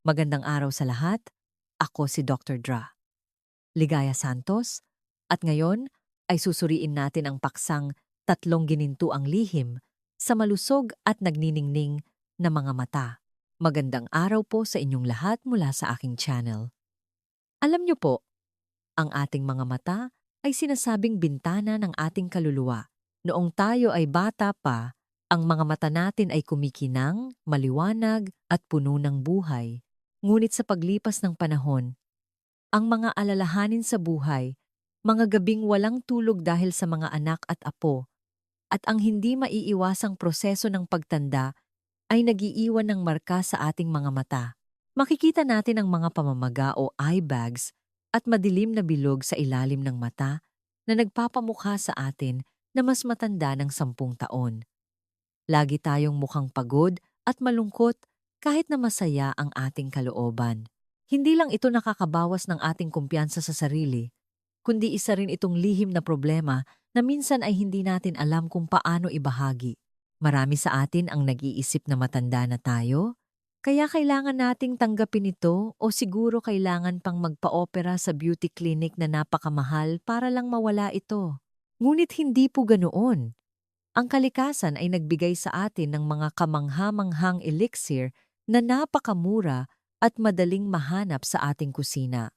Magandang araw sa lahat. Ako si Dr. Dra. Ligaya Santos. At ngayon ay susuriin natin ang paksang tatlong ginintuang lihim sa malusog at nagniningning na mga mata. Magandang araw po sa inyong lahat mula sa aking channel. Alam niyo po, ang ating mga mata ay sinasabing bintana ng ating kaluluwa. Noong tayo ay bata pa, ang mga mata natin ay kumikinang, maliwanag at puno ng buhay. Ngunit sa paglipas ng panahon, ang mga alalahanin sa buhay, mga gabing walang tulog dahil sa mga anak at apo, at ang hindi maiiwasang proseso ng pagtanda ay nagiiwan ng marka sa ating mga mata. Makikita natin ang mga pamamaga o eye bags at madilim na bilog sa ilalim ng mata na nagpapamukha sa atin na mas matanda ng 10 taon. Lagi tayong mukhang pagod at malungkot kahit na masaya ang ating kalooban. Hindi lang ito nakakabawas ng ating kumpiyansa sa sarili, kundi isa rin itong lihim na problema na minsan ay hindi natin alam kung paano ibahagi. Marami sa atin ang nag-iisip na matanda na tayo, kaya kailangan nating tanggapin ito o siguro kailangan pang magpa-opera sa beauty clinic na napakamahal para lang mawala ito. Ngunit hindi po ganoon. Ang kalikasan ay nagbigay sa atin ng mga kamangha-manghang elixir na napakamura at madaling mahanap sa ating kusina.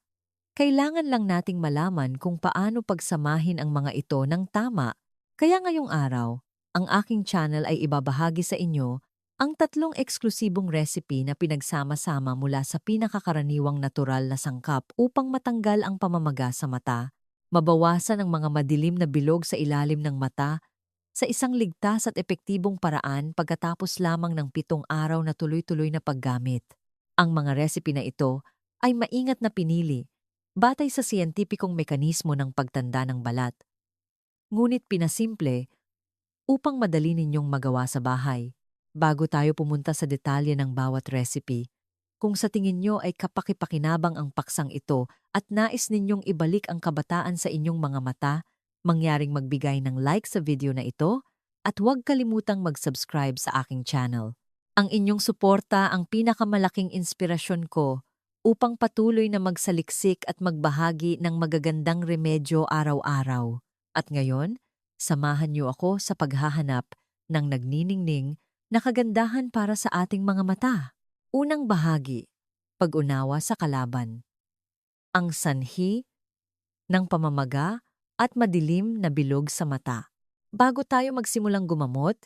Kailangan lang nating malaman kung paano pagsamahin ang mga ito ng tama. Kaya ngayong araw, ang aking channel ay ibabahagi sa inyo ang tatlong eksklusibong recipe na pinagsama-sama mula sa pinakakaraniwang natural na sangkap upang matanggal ang pamamaga sa mata, mabawasan ang mga madilim na bilog sa ilalim ng mata, sa isang ligtas at epektibong paraan pagkatapos lamang ng 7 araw na tuloy-tuloy na paggamit. Ang mga recipe na ito ay maingat na pinili batay sa siyentipikong mekanismo ng pagtanda ng balat, ngunit pinasimple upang madali ninyong magawa sa bahay. Bago tayo pumunta sa detalye ng bawat recipe, kung sa tingin nyo ay kapakipakinabang ang paksang ito at nais ninyong ibalik ang kabataan sa inyong mga mata, mangyaring magbigay ng like sa video na ito at huwag kalimutang mag-subscribe sa aking channel. Ang inyong suporta ang pinakamalaking inspirasyon ko upang patuloy na magsaliksik at magbahagi ng magagandang remedyo araw-araw. At ngayon, samahan niyo ako sa paghahanap ng nagniningning na kagandahan para sa ating mga mata. Unang bahagi, pag-unawa sa kalaban. Ang sanhi ng pamamaga at madilim na bilog sa mata. Bago tayo magsimulang gumamot,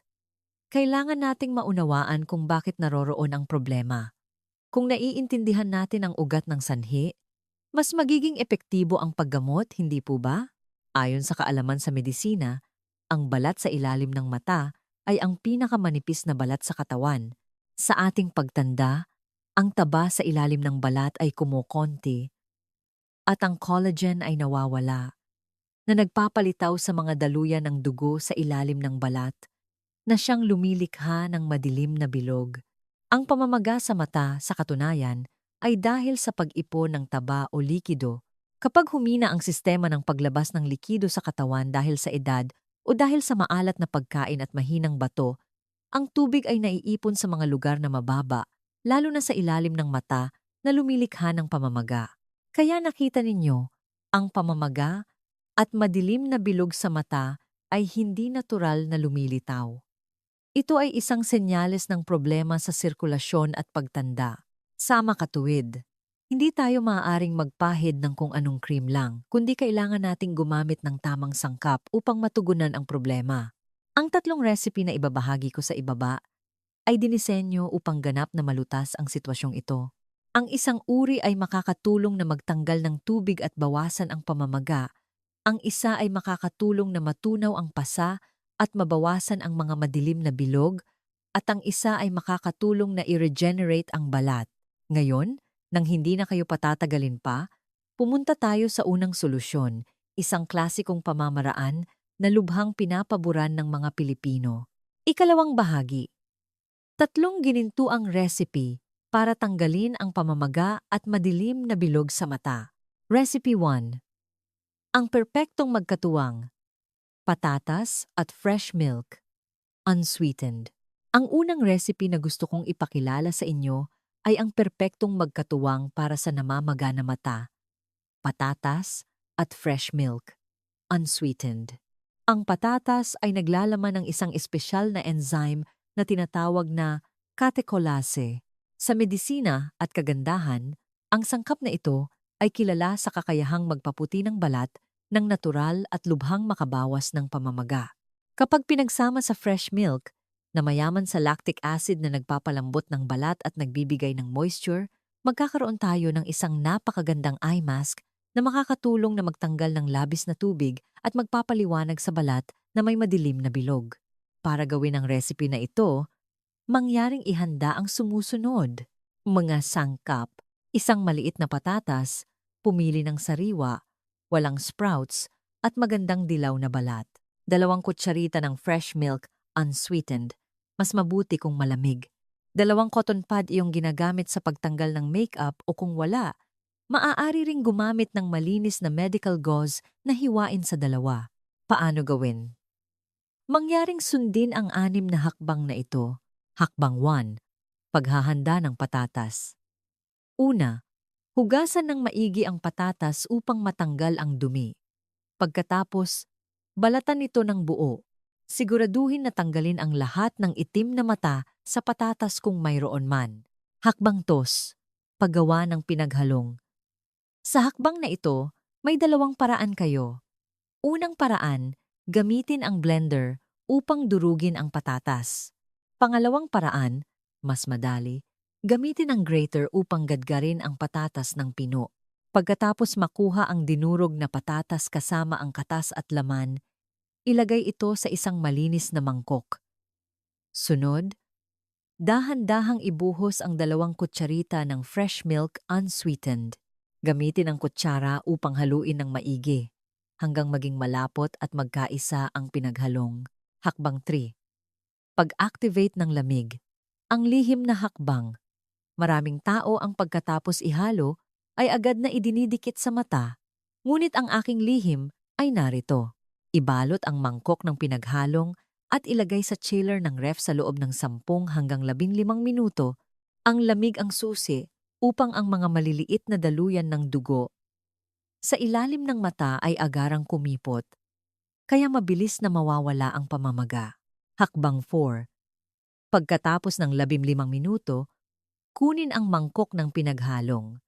kailangan nating maunawaan kung bakit naroroon ang problema. Kung naiintindihan natin ang ugat ng sanhi, mas magiging epektibo ang paggamot, hindi po ba? Ayon sa kaalaman sa medisina, ang balat sa ilalim ng mata ay ang pinakamanipis na balat sa katawan. Sa ating pagtanda, ang taba sa ilalim ng balat ay kumukonti at ang collagen ay nawawala, na nagpapalitaw sa mga daluyan ng dugo sa ilalim ng balat na siyang lumilikha ng madilim na bilog. Ang pamamaga sa mata, sa katunayan, ay dahil sa pag-ipon ng taba o likido. Kapag humina ang sistema ng paglabas ng likido sa katawan dahil sa edad o dahil sa maalat na pagkain at mahinang bato, ang tubig ay naiipon sa mga lugar na mababa, lalo na sa ilalim ng mata na lumilikha ng pamamaga. Kaya nakita ninyo, ang pamamaga at madilim na bilog sa mata ay hindi natural na lumilitaw. Ito ay isang senyales ng problema sa sirkulasyon at pagtanda. Sama katuwid. Hindi tayo maaaring magpahid ng kung anong cream lang, kundi kailangan nating gumamit ng tamang sangkap upang matugunan ang problema. Ang tatlong recipe na ibabahagi ko sa ibaba ay dinisenyo upang ganap na malutas ang sitwasyong ito. Ang isang uri ay makakatulong na magtanggal ng tubig at bawasan ang pamamaga. Ang isa ay makakatulong na matunaw ang pasa at mabawasan ang mga madilim na bilog, at ang isa ay makakatulong na i-regenerate ang balat. Ngayon, nang hindi na kayo patatagalin pa, pumunta tayo sa unang solusyon, isang klasikong pamamaraan na lubhang pinapaboran ng mga Pilipino. Ikalawang bahagi, tatlong ginintuang recipe para tanggalin ang pamamaga at madilim na bilog sa mata. Recipe 1. Ang perpektong magkatuwang, patatas at fresh milk, unsweetened. Ang unang recipe na gusto kong ipakilala sa inyo ay ang perpektong magkatuwang para sa namamaga na mata, patatas at fresh milk, unsweetened. Ang patatas ay naglalaman ng isang espesyal na enzyme na tinatawag na catecolase. Sa medisina at kagandahan, ang sangkap na ito ay kilala sa kakayahang magpaputi ng balat ng natural at lubhang makabawas ng pamamaga. Kapag pinagsama sa fresh milk, na mayaman sa lactic acid na nagpapalambot ng balat at nagbibigay ng moisture, magkakaroon tayo ng isang napakagandang eye mask na makakatulong na magtanggal ng labis na tubig at magpapaliwanag sa balat na may madilim na bilog. Para gawin ang recipe na ito, mangyaring ihanda ang sumusunod. Mga sangkap, isang maliit na patatas, pumili ng sariwa, walang sprouts, at magandang dilaw na balat. 2 kutsarita ng fresh milk, unsweetened, mas mabuti kung malamig. 2 cotton pad iyong ginagamit sa pagtanggal ng makeup o kung wala, maaari ring gumamit ng malinis na medical gauze na hiwain sa 2. Paano gawin? Mangyaring sundin ang 6 na hakbang na ito. Hakbang 1. Paghahanda ng patatas. Una, hugasan ng maigi ang patatas upang matanggal ang dumi. Pagkatapos, balatan ito ng buo. Siguraduhin na tanggalin ang lahat ng itim na mata sa patatas kung mayroon man. Hakbang 2. Paggawa ng pinaghalong. Sa hakbang na ito, may 2 paraan kayo. Unang paraan, gamitin ang blender upang durugin ang patatas. Pangalawang paraan, mas madali, gamitin ang grater upang gadgarin ang patatas ng pino. Pagkatapos makuha ang dinurog na patatas kasama ang katas at laman, ilagay ito sa isang malinis na mangkok. Sunod, dahan-dahang ibuhos ang 2 kutsarita ng fresh milk unsweetened. Gamitin ang kutsara upang haluin ng maigi hanggang maging malapot at magkaisa ang pinaghalong. Hakbang 3. Pag-activate ng lamig. Ang lihim na hakbang. Maraming tao ang pagkatapos ihalo ay agad na idinidikit sa mata, ngunit ang aking lihim ay narito. Ibalot ang mangkok ng pinaghalong at ilagay sa chiller ng ref sa loob ng 10 hanggang 15 minuto. Ang lamig ang susi upang ang mga maliliit na daluyan ng dugo sa ilalim ng mata ay agarang kumipot, kaya mabilis na mawawala ang pamamaga. Hakbang 4. Pagkatapos ng 15 minuto, kunin ang mangkok ng pinaghalong.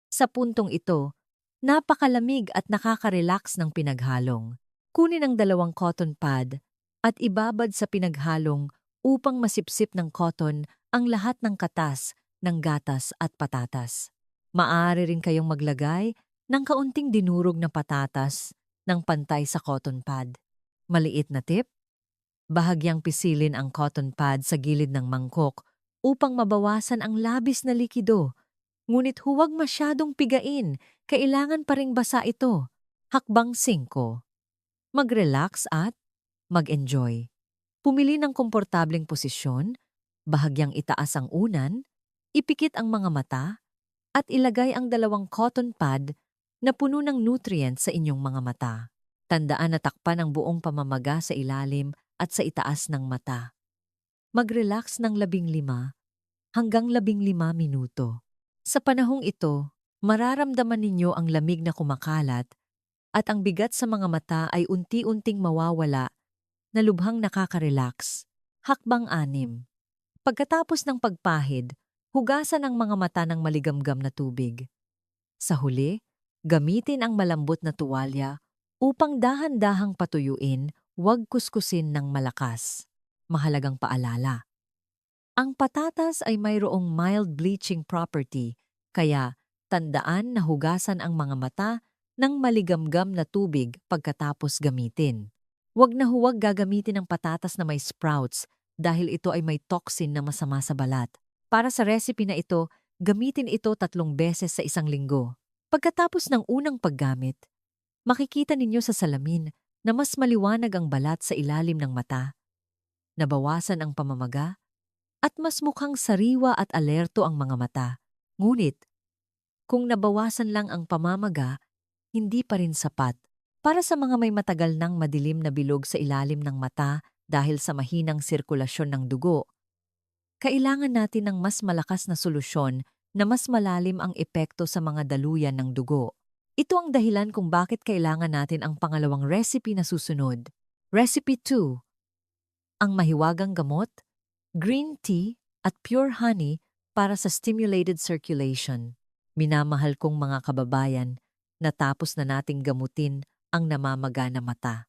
Sa puntong ito, napakalamig at nakaka-relax ng pinaghalong. Kunin ang 2 cotton pad at ibabad sa pinaghalong upang masipsip ng cotton ang lahat ng katas, ng gatas at patatas. Maaari rin kayong maglagay ng kaunting dinurog na patatas ng pantay sa cotton pad. Maliit na tip? Bahagyang pisilin ang cotton pad sa gilid ng mangkok upang mabawasan ang labis na likido. Ngunit huwag masyadong pigain, kailangan pa ring basa ito. Hakbang 5. Mag-relax at mag-enjoy. Pumili ng komportableng posisyon, bahagyang itaas ang unan, ipikit ang mga mata, at ilagay ang 2 cotton pad na puno ng nutrients sa inyong mga mata. Tandaan na takpan ang buong pamamaga sa ilalim at sa itaas ng mata. Mag-relax ng 15 hanggang 15 minuto. Sa panahong ito, mararamdaman ninyo ang lamig na kumakalat at ang bigat sa mga mata ay unti-unting mawawala na lubhang nakaka-relax. Hakbang 6. Pagkatapos ng pagpahid, hugasan ang mga mata ng maligamgam na tubig. Sa huli, gamitin ang malambot na tuwalya upang dahan-dahang patuyuin, huwag kuskusin ng malakas. Mahalagang paalala. Ang patatas ay mayroong mild bleaching property, kaya tandaan na hugasan ang mga mata ng maligamgam na tubig pagkatapos gamitin. Huwag na huwag gagamitin ang patatas na may sprouts dahil ito ay may toxin na masama sa balat. Para sa recipe na ito, gamitin ito 3 beses sa isang linggo. Pagkatapos ng unang paggamit, makikita ninyo sa salamin na mas maliwanag ang balat sa ilalim ng mata, nabawasan ang pamamaga, at mas mukhang sariwa at alerto ang mga mata. Ngunit, kung nabawasan lang ang pamamaga, hindi pa rin sapat. Para sa mga may matagal nang madilim na bilog sa ilalim ng mata dahil sa mahinang sirkulasyon ng dugo, Kailangan natin ng mas malakas na solusyon na mas malalim ang epekto sa mga daluyan ng dugo. Ito ang dahilan kung bakit kailangan natin ang pangalawang recipe na susunod. Recipe 2. Ang mahiwagang gamot, green tea at pure honey para sa stimulated circulation. Minamahal kong mga kababayan, natapos na nating gamutin ang namamaga na mata.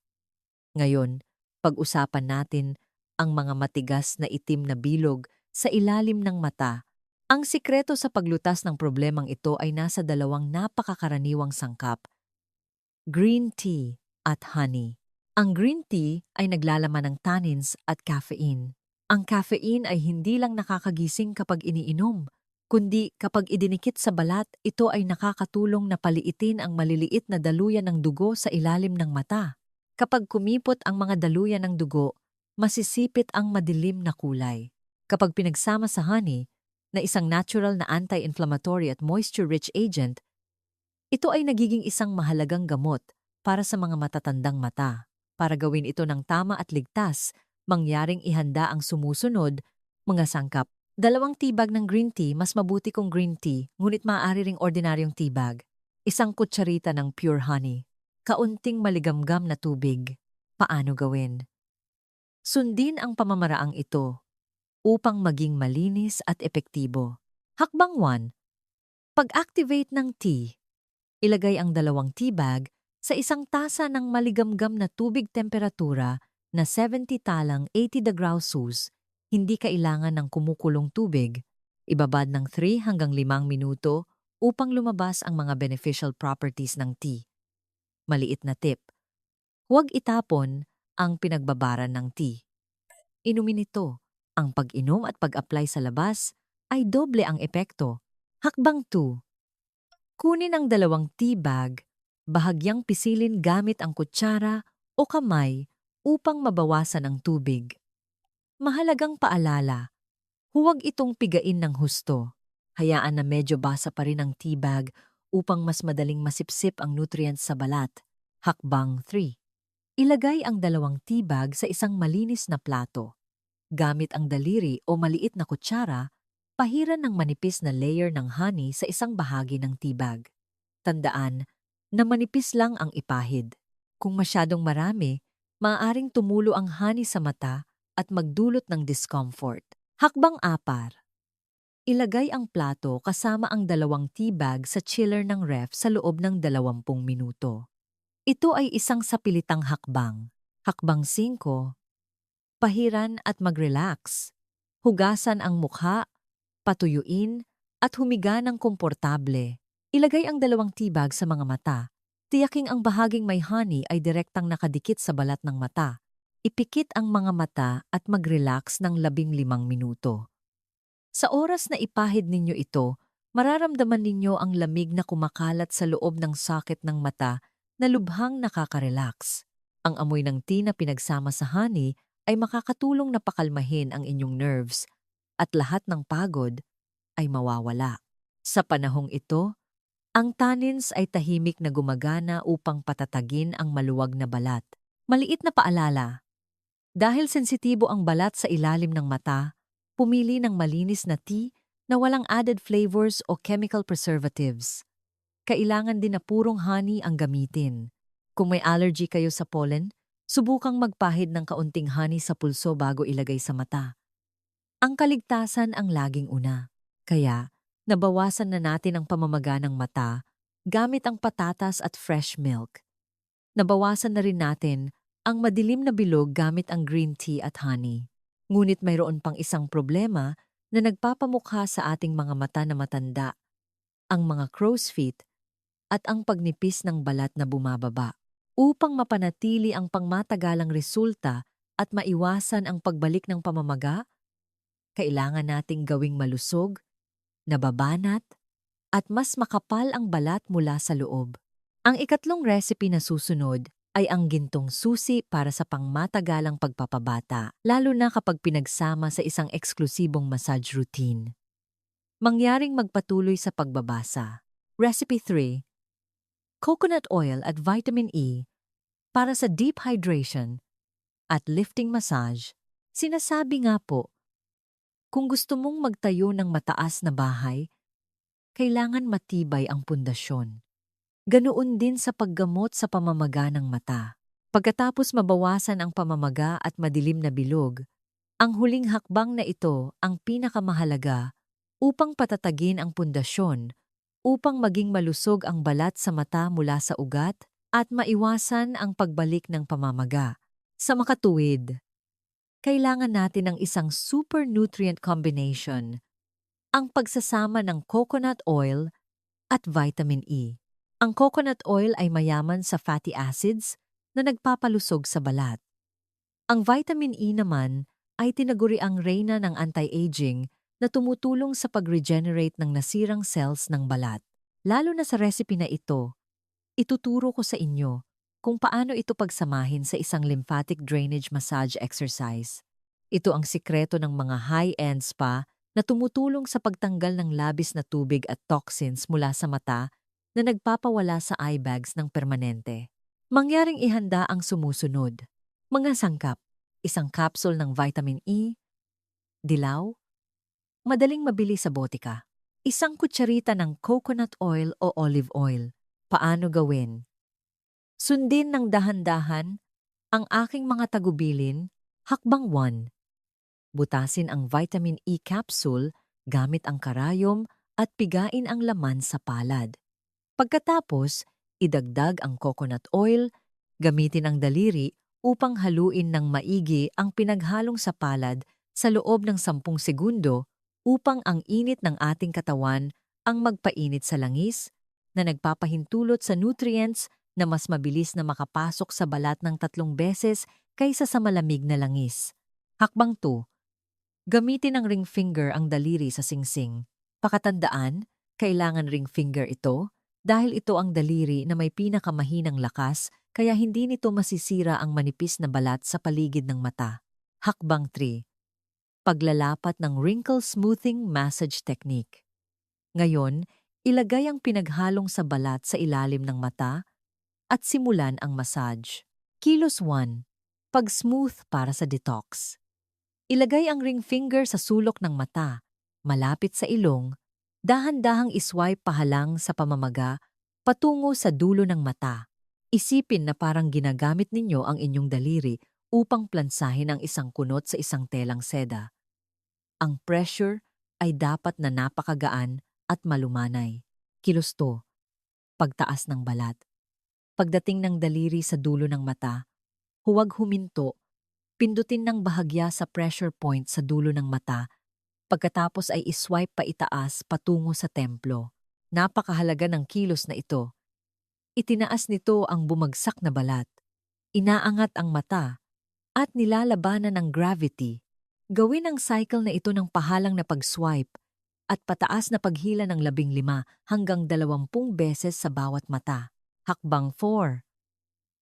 Ngayon, pag-usapan natin ang mga matigas na itim na bilog sa ilalim ng mata. Ang sikreto sa paglutas ng problemang ito ay nasa dalawang napakakaraniwang sangkap, green tea at honey. Ang green tea ay naglalaman ng tannins at caffeine. Ang caffeine ay hindi lang nakakagising kapag iniinom, kundi kapag idinikit sa balat, ito ay nakakatulong na paliitin ang maliliit na daluyan ng dugo sa ilalim ng mata. Kapag kumipot ang mga daluyan ng dugo, masisipit ang madilim na kulay. Kapag pinagsama sa honey, na isang natural na anti-inflammatory at moisture-rich agent, ito ay nagiging isang mahalagang gamot para sa mga matatandang mata. Para gawin ito ng tama at ligtas, mangyaring ihanda ang sumusunod, mga sangkap. 2 tibag ng green tea, mas mabuti kung green tea, ngunit maaari ring ordinaryong tibag. 1 kutsarita ng pure honey. Kaunting maligamgam na tubig. Paano gawin? Sundin ang pamamaraang ito upang maging malinis at epektibo. Hakbang 1. Pag-activate ng tea. Ilagay ang 2 teabag sa isang tasa ng maligamgam na tubig temperatura na 70 talang 80 degrees Celsius. Hindi kailangan ng kumukulong tubig. Ibabad ng 3 hanggang 5 minuto upang lumabas ang mga beneficial properties ng tea. Maliit na tip. Huwag itapon ang pinagbabaran ng tea. Inumin ito. Ang pag-inom at pag-apply sa labas ay doble ang epekto. Hakbang 2. Kunin ang 2 teabag, bahagyang pisilin gamit ang kutsara o kamay upang mabawasan ang tubig. Mahalagang paalala, huwag itong pigain ng husto. Hayaan na medyo basa pa rin ang teabag upang mas madaling masipsip ang nutrients sa balat. Hakbang 3. Ilagay ang 2 teabag sa isang malinis na plato. Gamit ang daliri o maliit na kutsara, pahiran ng manipis na layer ng honey sa isang bahagi ng teabag. Tandaan na manipis lang ang ipahid. Kung masyadong marami, maaaring tumulo ang honey sa mata at magdulot ng discomfort. Hakbang 4. Ilagay ang plato kasama ang 2 teabag sa chiller ng ref sa loob ng 20 minuto. Ito ay isang sapilitang hakbang. Hakbang 5. Pahiran at mag-relax. Hugasan ang mukha, patuyuin, at humiga ng komportable. Ilagay ang 2 teabag sa mga mata. Tiyaking ang bahaging may honey ay direktang nakadikit sa balat ng mata. Ipikit ang mga mata at mag-relax ng 15 minuto. Sa oras na ipahid ninyo ito, mararamdaman ninyo ang lamig na kumakalat sa loob ng socket ng mata na lubhang nakaka-relax. Ang amoy ng tea na pinagsama sa honey ay makakatulong na pakalmahin ang inyong nerves at lahat ng pagod ay mawawala. Sa panahong ito, ang tannins ay tahimik na gumagana upang patatagin ang maluwag na balat. Maliit na paalala, dahil sensitibo ang balat sa ilalim ng mata, pumili ng malinis na tea na walang added flavors o chemical preservatives. Kailangan din na purong honey ang gamitin. Kung may allergy kayo sa pollen, subukang magpahid ng kaunting honey sa pulso bago ilagay sa mata. Ang kaligtasan ang laging una. Kaya, nabawasan na natin ang pamamaga ng mata gamit ang patatas at fresh milk. Nabawasan na rin natin ang madilim na bilog gamit ang green tea at honey. Ngunit mayroon pang isang problema na nagpapamukha sa ating mga mata na matanda, ang mga crow's feet at ang pagnipis ng balat na bumababa. Upang mapanatili ang pangmatagalang resulta at maiwasan ang pagbalik ng pamamaga, kailangan nating gawing malusog, nababanat, at mas makapal ang balat mula sa loob. Ang ikatlong recipe na susunod ay ang gintong susi para sa pangmatagalang pagpapabata, lalo na kapag pinagsama sa isang eksklusibong massage routine. Mangyaring magpatuloy sa pagbabasa. Recipe 3. Coconut oil at vitamin E para sa deep hydration at lifting massage. Sinasabi nga po, Kung gusto mong magtayo ng mataas na bahay, kailangan matibay ang pundasyon. Ganoon din sa paggamot sa pamamaga ng mata. Pagkatapos mabawasan ang pamamaga at madilim na bilog, ang huling hakbang na ito ang pinakamahalaga upang patatagin ang pundasyon, upang maging malusog ang balat sa mata mula sa ugat at maiwasan ang pagbalik ng pamamaga. Sa makatuwid, kailangan natin ng isang super nutrient combination, ang pagsasama ng coconut oil at vitamin E. Ang coconut oil ay mayaman sa fatty acids na nagpapalusog sa balat. Ang vitamin E naman ay tinaguriang reyna ng anti-aging na tumutulong sa pag-regenerate ng nasirang cells ng balat. Lalo na sa recipe na ito, ituturo ko sa inyo kung paano ito pagsamahin sa isang lymphatic drainage massage exercise. Ito ang sikreto ng mga high-end spa na tumutulong sa pagtanggal ng labis na tubig at toxins mula sa mata na nagpapawala sa eye bags ng permanente. Mangyaring ihanda ang sumusunod. Mga sangkap, isang capsule ng vitamin E, dilaw, madaling mabili sa botika, isang kutsarita ng coconut oil o olive oil. Paano gawin? Sundin ng dahan-dahan ang aking mga tagubilin. Hakbang 1. Butasin ang vitamin E capsule gamit ang karayom at pigain ang laman sa palad. Pagkatapos, idagdag ang coconut oil, gamitin ang daliri upang haluin ng maigi ang pinaghalong sa palad sa loob ng 10 segundo upang ang init ng ating katawan ang magpainit sa langis na nagpapahintulot sa nutrients na mas mabilis na makapasok sa balat ng 3 beses kaysa sa malamig na langis. Hakbang 2. Gamitin ang ring finger ang daliri sa singsing. Pakatandaan, kailangan ring finger ito dahil ito ang daliri na may pinakamahinang lakas kaya hindi nito masisira ang manipis na balat sa paligid ng mata. Hakbang 3. Paglalapat ng wrinkle smoothing massage technique. Ngayon, ilagay ang pinaghalong sa balat sa ilalim ng mata at simulan ang massage. Kilos 1. Pag-smooth para sa detox. Ilagay ang ring finger sa sulok ng mata, malapit sa ilong, dahan-dahang iswipe pahalang sa pamamaga patungo sa dulo ng mata. Isipin na parang ginagamit ninyo ang inyong daliri upang plansahin ang isang kunot sa isang telang seda. Ang pressure ay dapat na napakagaan at malumanay. Kilos 2. Pagtaas ng balat. Pagdating ng daliri sa dulo ng mata, huwag huminto. Pindutin ng bahagya sa pressure point sa dulo ng mata. Pagkatapos ay iswipe pa itaas patungo sa templo. Napakahalaga ng kilos na ito. Itinaas nito ang bumagsak na balat. Inaangat ang mata at nilalabanan ng gravity. Gawin ang cycle na ito ng pahalang na pag-swipe at pataas na paghila ng 15 hanggang 20 beses sa bawat mata. Hakbang 4.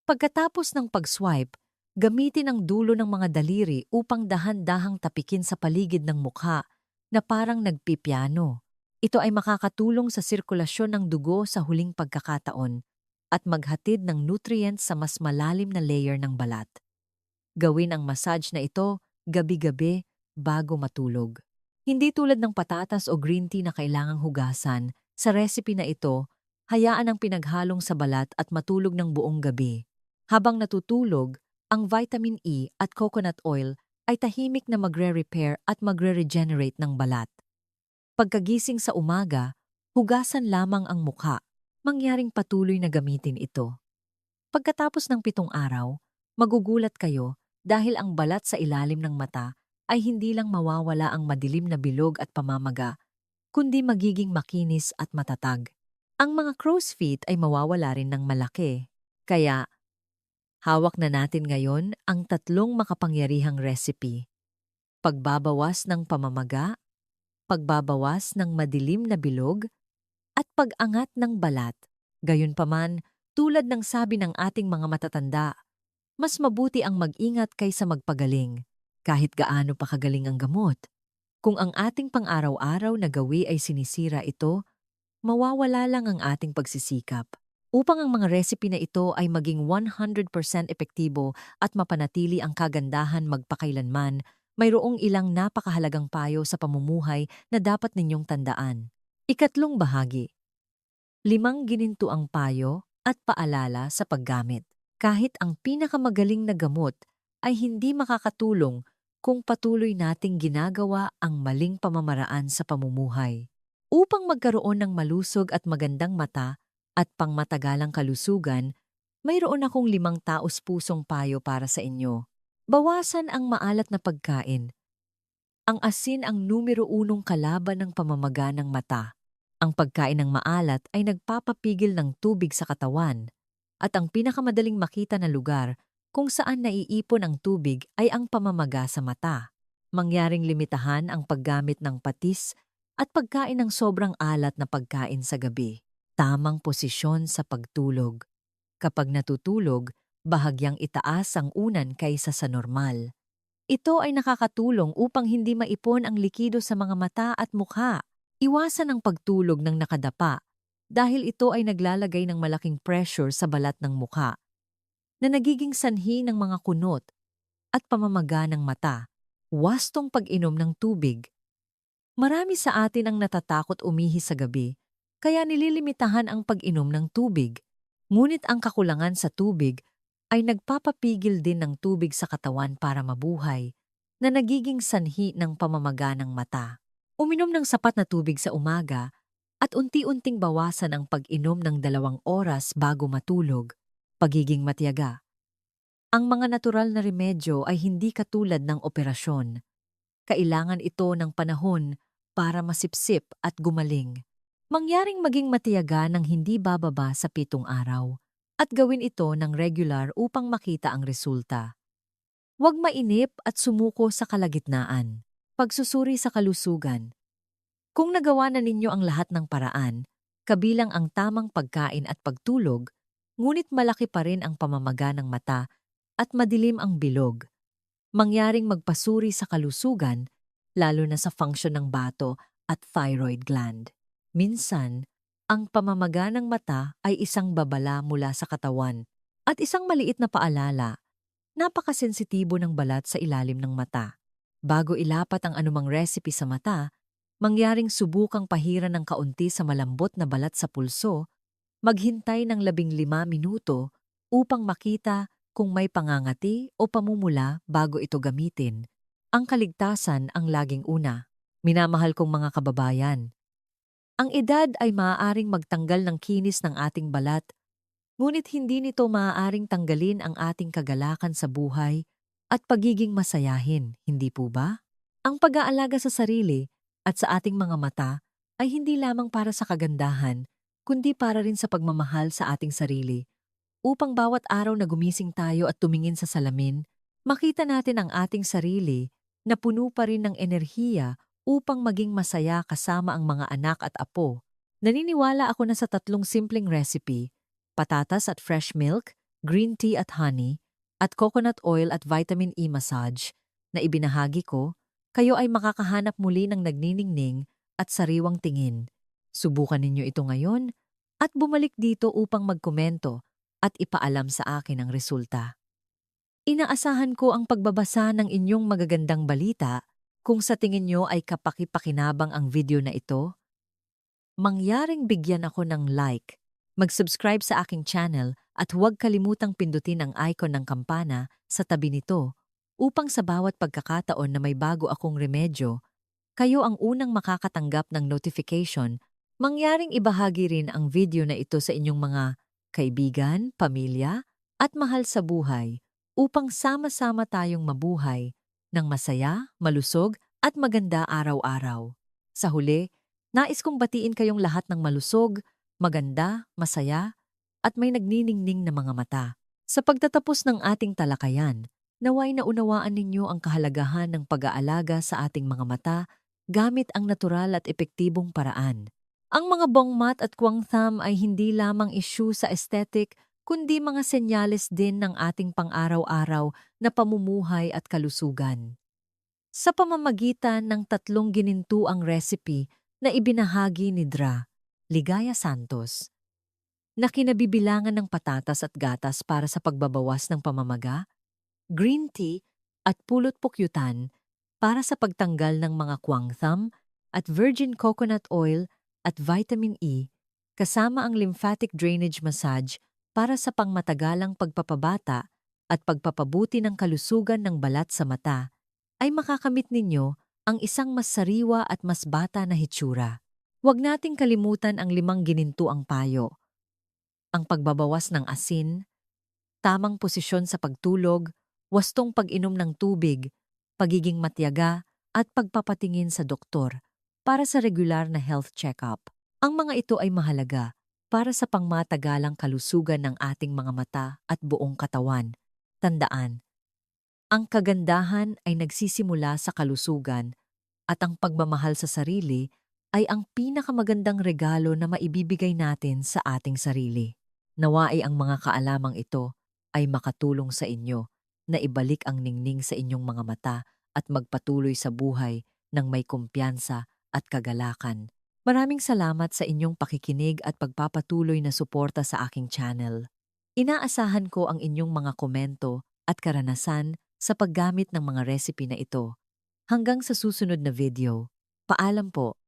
Pagkatapos ng pag-swipe, gamitin ang dulo ng mga daliri upang dahan-dahang tapikin sa paligid ng mukha na parang nagpipiano. Ito ay makakatulong sa sirkulasyon ng dugo sa huling pagkakataon at maghatid ng nutrients sa mas malalim na layer ng balat. Gawin ang massage na ito gabi-gabi bago matulog. Hindi tulad ng patatas o green tea na kailangang hugasan, sa recipe na ito, hayaan ang pinaghalong sa balat at matulog ng buong gabi. Habang natutulog, ang vitamin E at coconut oil ay tahimik na magre-repair at magre-regenerate ng balat. Pagkagising sa umaga, hugasan lamang ang mukha, mangyaring patuloy na gamitin ito. Pagkatapos ng 7 araw, magugulat kayo dahil ang balat sa ilalim ng mata ay hindi lang mawawala ang madilim na bilog at pamamaga, kundi magiging makinis at matatag. Ang mga crow's feet ay mawawala rin ng malaki. Kaya, hawak na natin ngayon ang 3 makapangyarihang recipe. Pagbabawas ng pamamaga, pagbabawas ng madilim na bilog, at pag-angat ng balat. Gayunpaman, tulad ng sabi ng ating mga matatanda, mas mabuti ang mag-ingat kaysa magpagaling, kahit gaano pa kagaling ang gamot. Kung ang ating pang-araw-araw na gawi ay sinisira ito, mawawala lang ang ating pagsisikap. Upang ang mga recipe na ito ay maging 100% epektibo at mapanatili ang kagandahan magpakailanman, mayroong ilang napakahalagang payo sa pamumuhay na dapat ninyong tandaan. Ikatlong bahagi, 5 ginintuang payo at paalala sa paggamit. Kahit ang pinakamagaling na gamot ay hindi makakatulong kung patuloy nating ginagawa ang maling pamamaraan sa pamumuhay. Upang magkaroon ng malusog at magandang mata at pangmatagalang kalusugan, mayroon akong 5 taos-pusong payo para sa inyo. Bawasan ang maalat na pagkain. Ang asin ang numero 1 kalaban ng pamamaga ng mata. Ang pagkain ng maalat ay nagpapapigil ng tubig sa katawan at ang pinakamadaling makita na lugar kung saan naiipon ang tubig ay ang pamamaga sa mata. Mangyaring limitahan ang paggamit ng patis at pagkain ng sobrang alat na pagkain sa gabi. Tamang posisyon sa pagtulog. Kapag natutulog, bahagyang itaas ang unan kaysa sa normal. Ito ay nakakatulong upang hindi maipon ang likido sa mga mata at mukha. Iwasan ang pagtulog ng nakadapa dahil ito ay naglalagay ng malaking pressure sa balat ng mukha na nagiging sanhi ng mga kunot at pamamaga ng mata. Wastong pag-inom ng tubig. Marami sa atin ang natatakot umihi sa gabi, kaya nililimitahan ang pag-inom ng tubig. Ngunit ang kakulangan sa tubig ay nagpapapigil din ng tubig sa katawan para mabuhay, na nagiging sanhi ng pamamaga ng mata. Uminom ng sapat na tubig sa umaga at unti-unting bawasan ang pag-inom ng 2 oras bago matulog. Pagiging matiyaga. Ang mga natural na remedyo ay hindi katulad ng operasyon. Kailangan ito ng panahon para masipsip at gumaling. Mangyaring maging matiyaga ng hindi bababa sa 7 araw at gawin ito ng regular upang makita ang resulta. Huwag mainip at sumuko sa kalagitnaan. Pagsusuri sa kalusugan. Kung nagawa na ninyo ang lahat ng paraan, kabilang ang tamang pagkain at pagtulog, ngunit malaki pa rin ang pamamaga ng mata at madilim ang bilog, mangyaring magpasuri sa kalusugan, lalo na sa function ng bato at thyroid gland. Minsan, ang pamamaga ng mata ay isang babala mula sa katawan at isang maliit na paalala. Napakasensitibo ng balat sa ilalim ng mata. Bago ilapat ang anumang recipe sa mata, mangyaring subukang pahiran ng kaunti sa malambot na balat sa pulso, maghintay ng 15 minuto upang makita kung may pangangati o pamumula bago ito gamitin. Ang kaligtasan ang laging una. Minamahal kong mga kababayan. Ang edad ay maaaring magtanggal ng kinis ng ating balat, ngunit hindi nito maaaring tanggalin ang ating kagalakan sa buhay at pagiging masayahin, hindi po ba? Ang pag-aalaga sa sarili at sa ating mga mata ay hindi lamang para sa kagandahan, kundi para rin sa pagmamahal sa ating sarili. Upang bawat araw na gumising tayo at tumingin sa salamin, makita natin ang ating sarili na puno pa rin ng enerhiya upang maging masaya kasama ang mga anak at apo. Naniniwala ako na sa 3 simpleng recipe, patatas at fresh milk, green tea at honey, at coconut oil at vitamin E massage, na ibinahagi ko, kayo ay makakahanap muli ng nagniningning at sariwang tingin. Subukan ninyo ito ngayon at bumalik dito upang magkomento at ipaalam sa akin ang resulta. Inaasahan ko ang pagbabasa ng inyong magagandang balita. Kung sa tingin nyo ay kapaki-pakinabang ang video na ito, mangyaring bigyan ako ng like, mag-subscribe sa aking channel at huwag kalimutang pindutin ang icon ng kampana sa tabi nito upang sa bawat pagkakataon na may bago akong remedyo, kayo ang unang makakatanggap ng notification. Mangyaring ibahagi rin ang video na ito sa inyong mga kaibigan, pamilya at mahal sa buhay upang sama-sama tayong mabuhay ng masaya, malusog at maganda araw-araw. Sa huli, nais kong batiin kayong lahat ng malusog, maganda, masaya, at may nagniningning na mga mata. Sa pagtatapos ng ating talakayan, naway naunawaan ninyo ang kahalagahan ng pag-aalaga sa ating mga mata gamit ang natural at epektibong paraan. Ang mga bongmat at kwangtham ay hindi lamang issue sa aesthetic, kundi mga senyales din ng ating pang-araw-araw na pamumuhay at kalusugan. Sa pamamagitan ng 3 ginintuang recipe na ibinahagi ni Dra. Ligaya Santos, na kinabibilangan ng patatas at gatas para sa pagbabawas ng pamamaga, green tea at pulot pukyutan para sa pagtanggal ng mga quantum at virgin coconut oil at vitamin E, kasama ang lymphatic drainage massage para sa pangmatagalang pagpapabata at pagpapabuti ng kalusugan ng balat sa mata, ay makakamit ninyo ang isang mas sariwa at mas bata na hitsura. Huwag nating kalimutan ang 5 ginintuang payo. Ang pagbabawas ng asin, tamang posisyon sa pagtulog, wastong pag-inom ng tubig, pagiging matyaga, at pagpapatingin sa doktor para sa regular na health check-up. Ang mga ito ay mahalaga para sa pangmatagalang kalusugan ng ating mga mata at buong katawan. Tandaan, ang kagandahan ay nagsisimula sa kalusugan at ang pagmamahal sa sarili ay ang pinakamagandang regalo na maibibigay natin sa ating sarili. Nawa ay ang mga kaalamang ito ay makatulong sa inyo na ibalik ang ningning sa inyong mga mata at magpatuloy sa buhay ng may kumpiyansa at kagalakan. Maraming salamat sa inyong pakikinig at pagpapatuloy na suporta sa aking channel. Inaasahan ko ang inyong mga komento at karanasan sa paggamit ng mga recipe na ito. Hanggang sa susunod na video. Paalam po.